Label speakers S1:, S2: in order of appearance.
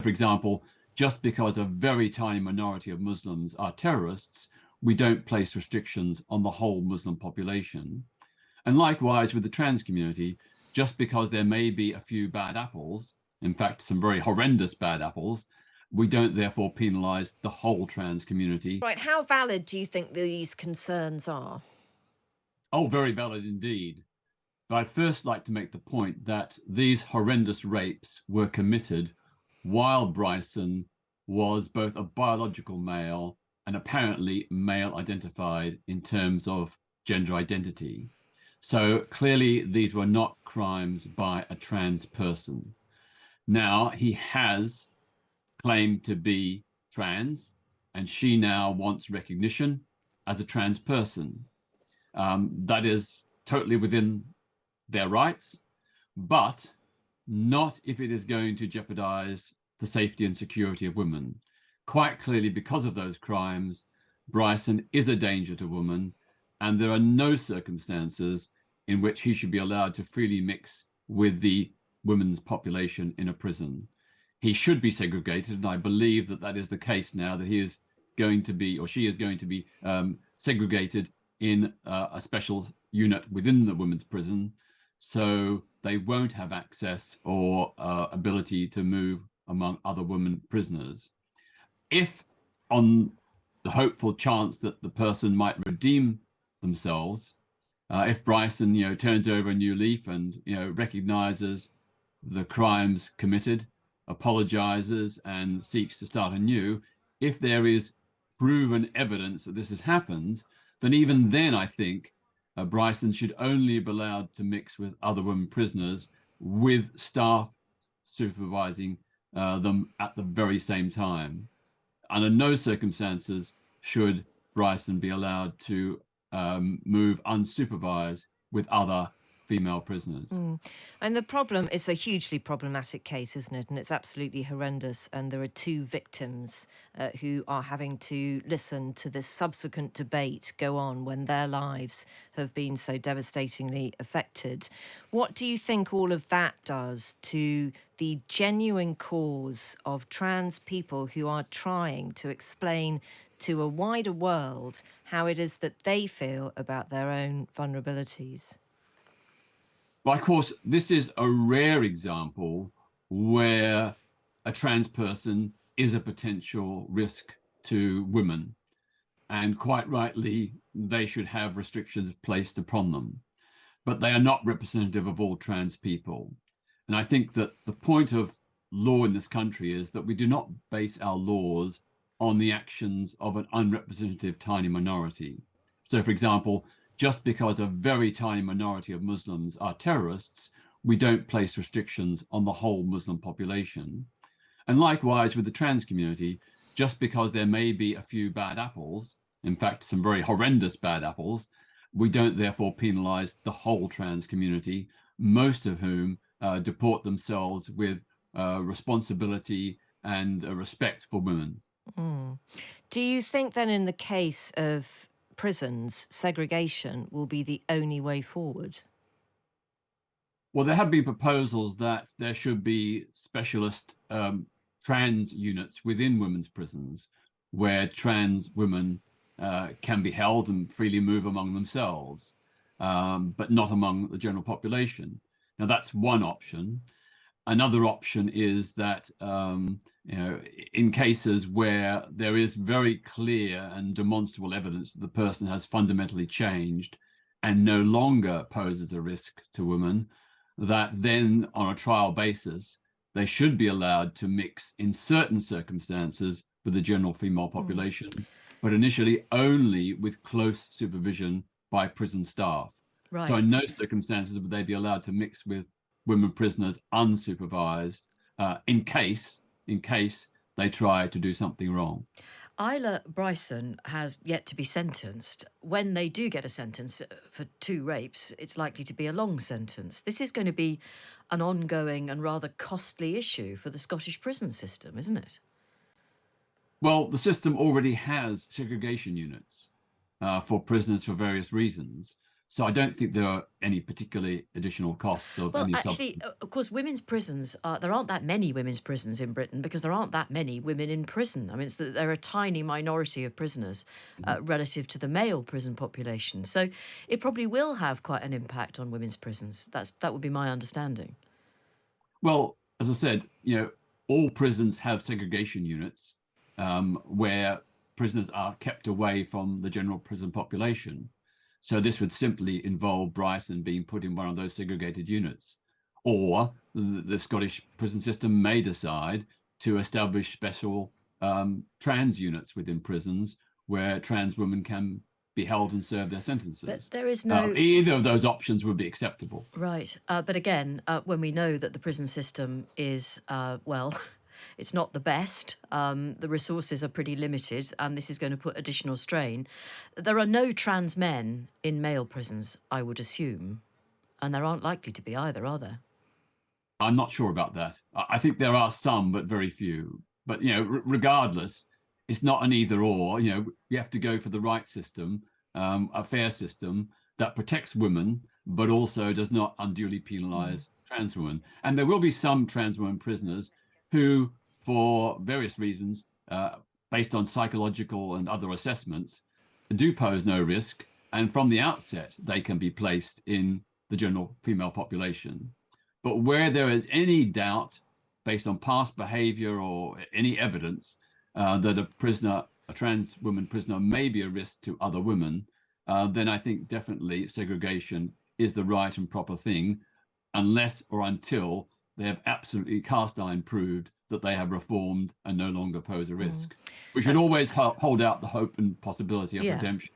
S1: For example, just because a very tiny minority of Muslims are terrorists, we don't place restrictions on the whole Muslim population. And likewise with the trans community, just because there may be a few bad apples, in fact, some very horrendous bad apples, we don't therefore penalise the whole trans community.
S2: Right, how valid do you think these concerns are?
S1: Oh, very valid indeed. But I'd first like to make the point that these horrendous rapes were committed while Bryson was both a biological male and apparently male identified in terms of gender identity. So clearly these were not crimes by a trans person. Now he has claimed to be trans, and she now wants recognition as a trans person. That is totally within their rights, but not if it is going to jeopardize the safety and security of women. Quite clearly, because of those crimes, Bryson is a danger to women, and there are no circumstances in which he should be allowed to freely mix with the women's population in a prison. He should be segregated, and I believe that that is the case now, that he is going to be, or she is going to be segregated in a special unit within the women's prison, so they won't have access or ability to move among other women prisoners. If, on the hopeful chance that the person might redeem themselves, if Bryson, turns over a new leaf and, recognizes the crimes committed, apologizes, and seeks to start anew, if there is proven evidence that this has happened, then even then, I think Bryson should only be allowed to mix with other women prisoners with staff supervising them at the very same time. Under no circumstances should Bryson be allowed to move unsupervised with other female prisoners.
S2: And the problem is a hugely problematic case, isn't it? And it's absolutely horrendous. And there are two victims who are having to listen to this subsequent debate go on when their lives have been so devastatingly affected. What do you think all of that does to the genuine cause of trans people who are trying to explain to a wider world how it is that they feel about their own vulnerabilities?
S1: Well, of course, this is a rare example where a trans person is a potential risk to women. And quite rightly, they should have restrictions placed upon them. But they are not representative of all trans people. And I think that the point of law in this country is that we do not base our laws on the actions of an unrepresentative tiny minority. So, for example, just because a very tiny minority of Muslims are terrorists, we don't place restrictions on the whole Muslim population. And likewise with the trans community, just because there may be a few bad apples, in fact, some very horrendous bad apples, we don't therefore penalise the whole trans community, most of whom deport themselves with responsibility and respect for women.
S2: Do you think then, in the case of prisons, segregation will be the only way forward?
S1: Well, there have been proposals that there should be specialist trans units within women's prisons where trans women can be held and freely move among themselves, but not among the general population. Now, that's one option. Another option is that in cases where there is very clear and demonstrable evidence that the person has fundamentally changed and no longer poses a risk to women, that then on a trial basis, they should be allowed to mix in certain circumstances with the general female population, but initially only with close supervision by prison staff. So
S2: Right.
S1: in no circumstances would they be allowed to mix with women prisoners unsupervised in case they try to do something wrong.
S3: Isla Bryson has yet to be sentenced. When they do get a sentence for two rapes, it's likely to be a long sentence. This is going to be an ongoing and rather costly issue for the Scottish prison system, isn't it?
S1: Well, the system already has segregation units for prisoners for various reasons. So I don't think there are any particularly additional costs of
S3: Well,
S1: any
S3: actually, of course, women's prisons, there aren't that many women's prisons in Britain because there aren't that many women in prison. I mean, they're a tiny minority of prisoners relative to the male prison population. So it probably will have quite an impact on women's prisons. That would be my understanding.
S1: Well, as I said, all prisons have segregation units where prisoners are kept away from the general prison population. So this would simply involve Bryson being put in one of those segregated units. Or the Scottish prison system may decide to establish special trans units within prisons where trans women can be held and serve their sentences.
S3: But there is no...
S1: Either of those options would be acceptable.
S3: Right. But again, when we know that the prison system is, well, it's not the best, the resources are pretty limited, and this is going to put additional strain. There are no trans men in male prisons, I would assume, and there aren't likely to be either, are there?
S1: I'm not sure about that. I think there are some, but very few. But, regardless, it's not an either or. You have to go for the right system, a fair system that protects women, but also does not unduly penalise trans women. And there will be some trans women prisoners who, for various reasons, based on psychological and other assessments, do pose no risk. And from the outset, they can be placed in the general female population. But where there is any doubt based on past behavior or any evidence that a trans woman prisoner may be a risk to other women, then I think definitely segregation is the right and proper thing, unless or until they have absolutely cast iron proved that they have reformed and no longer pose a risk. We should always hold out the hope and possibility of redemption.